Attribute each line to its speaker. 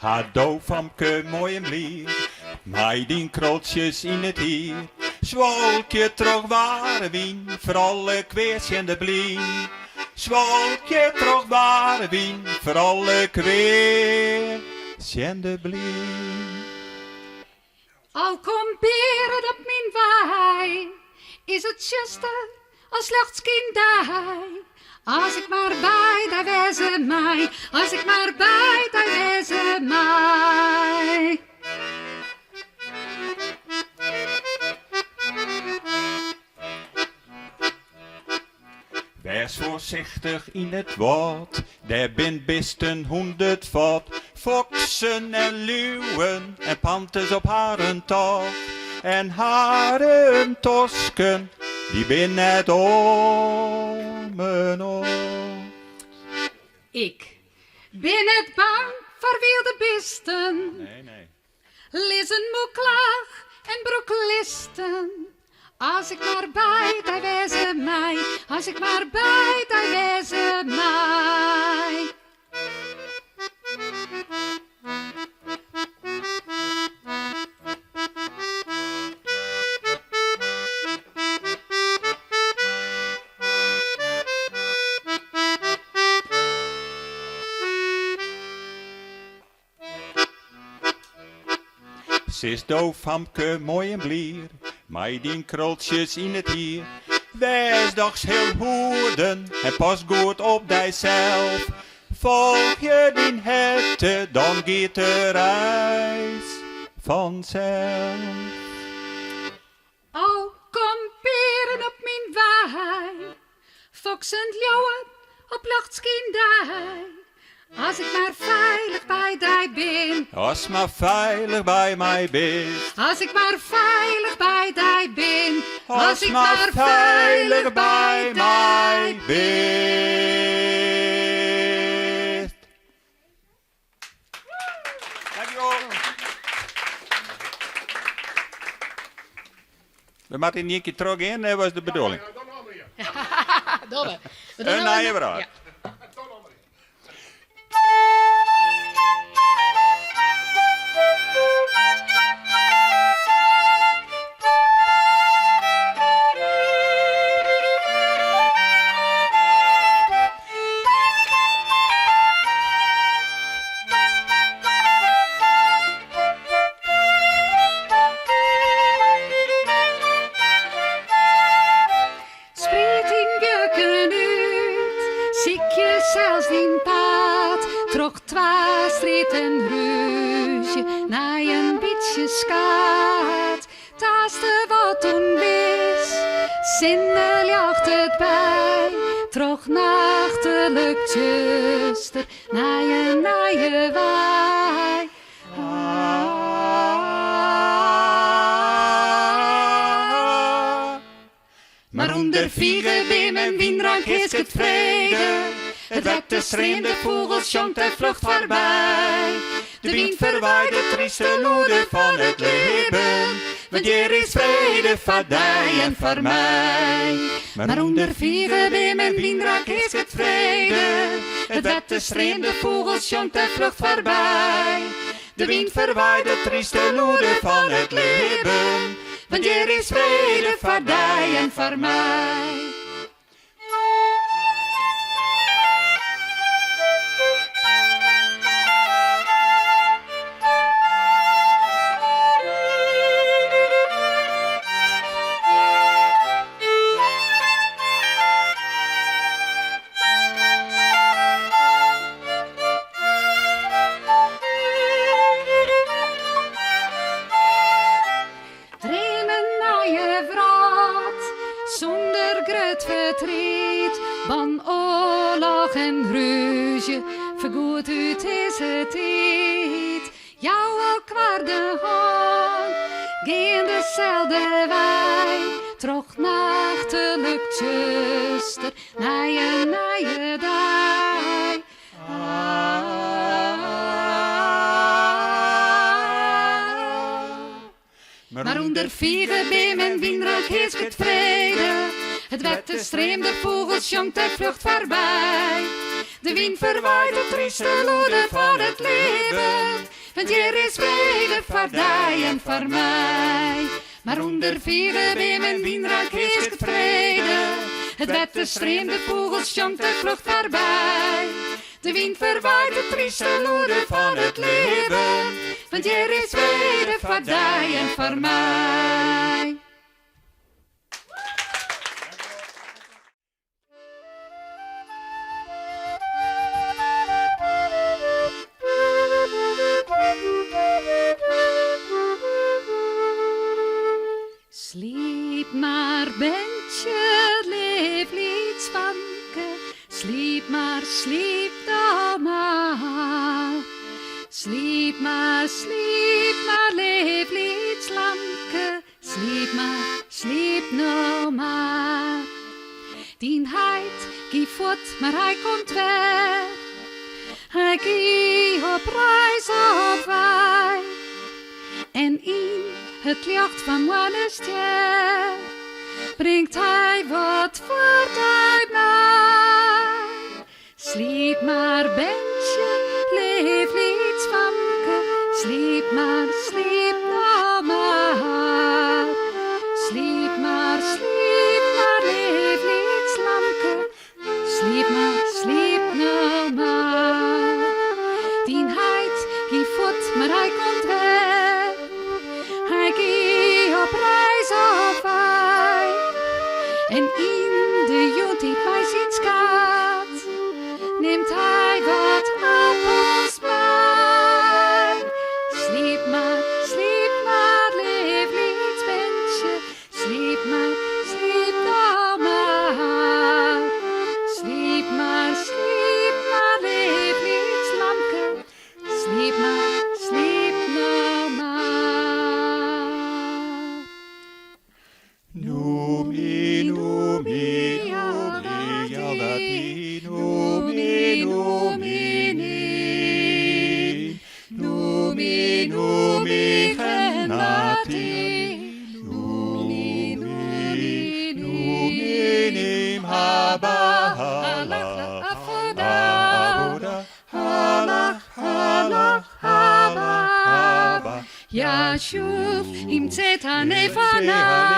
Speaker 1: Ha doofamke mooi en blier, maai dien krotjes in het hier. Zwolkje trog ware wien, voor alle kweers en de blien. Zwolkje trog ware wien, voor alle kweers en de blien.
Speaker 2: Al komt beren op mijn waai, is het juiste als slechts kindij. Als ik maar bij, daar wezen mij. Als ik maar bij, daar wezen mij.
Speaker 1: Wees voorzichtig in het woord, daar bent best een 100 vat. Foksen en leeuwen en panters op haren tocht. En haren tosken, die bin net om en om.
Speaker 2: Ik ben het bang voor wilde beesten.
Speaker 1: Nee.
Speaker 2: Lissen moet klaag en broeklisten. Als ik maar bij, daar wezen mij. Als ik maar bij, daar wezen mij.
Speaker 1: Ze is doofhamke mooi en blier, maai dien kroltjes in het hier. Wees dochs heel hoeden en pas goed op dijzelf. Volg je dien hette, dan gaat de reis vanzelf.
Speaker 2: Oh, kom peren op mijn waai. Fox en leeuwen op luchtskindij. Als ik maar veilig bij die ben.
Speaker 1: Als maar veilig bij mij bent.
Speaker 2: Als ik maar veilig bij die ben.
Speaker 1: Als maar veilig bij mij bent. Dankjewel. We moeten niet een keer terug in, dat was de bedoeling.
Speaker 2: Dolle.
Speaker 1: Een nieuwe vraag.
Speaker 2: Ja. Zelfs in paad trok twaastreed en ruzie naar een beetje skaat. Taaste wat toen wist, zinnen jacht het bij. Trok nachtelijk zuster naar je waai. Maar onder vieren wim en wienrank is het vrede. Het werd de streemde vogels jongt en vlucht voorbij. De wind verwaait de trieste loede van het leven. Want hier is vrede voor die en voor mij. Maar onder vieren wim en wienrank is het vrede. Het werd de streemde vogels jongt en vlucht voorbij. De wind verwaait de trieste loede van het leven. Want hier is vrede voor die en voor mij. Van oorlog en ruzie, vergoed uit is het tijd. Jou ook waar de hand, geen dezelfde wij. Trog nachtelijk zuster, naar je dij. Maar onder vieren beem en wienrank is het vrede. Het werd de streemde vogels jongt en vlucht voorbij. De wind verwaait de trieste loede van het leven. Want hier is vrede voor die en voor mij. Maar onder vieren weer mijn wienrijk is het vrede. Het werd de streemde vogels jongt de vlucht voorbij. De wind verwaait de trieste loede van het leven. Want hier is vrede voor die en voor mij. Sliep maar, Bentje, leef niet zwanken. Sliep dan maar. Sliep maar, leef niet slanken. Sliep nou maar. Dien heid, gie voort, maar hij komt weg. Hij gie op reis op wij. En in het licht van Wannester brengt hij wat voor hij mij. Sliep maar, Bentje, leef niet zwanken. Sliep nou maar. Sliep maar, leef niet slanken. Sliep nou maar. Dien heid, gie voort, maar hij komt weg. Hij gie op reis op wij. En in de jontijd bij zijn schaat neemt hij wat op ons mee. Sliep maar, leef niet, Bentje. Sliep nou maar. Sliep maar, leef niet, slanke. Sliep nou maar.
Speaker 1: Noemi, noemi, noemi, noemi, noemi, noemi, genati. Noemi, noemi, haba, halach, avoda, halach, haba.
Speaker 2: Ja, shuv, im Zetan Evanai.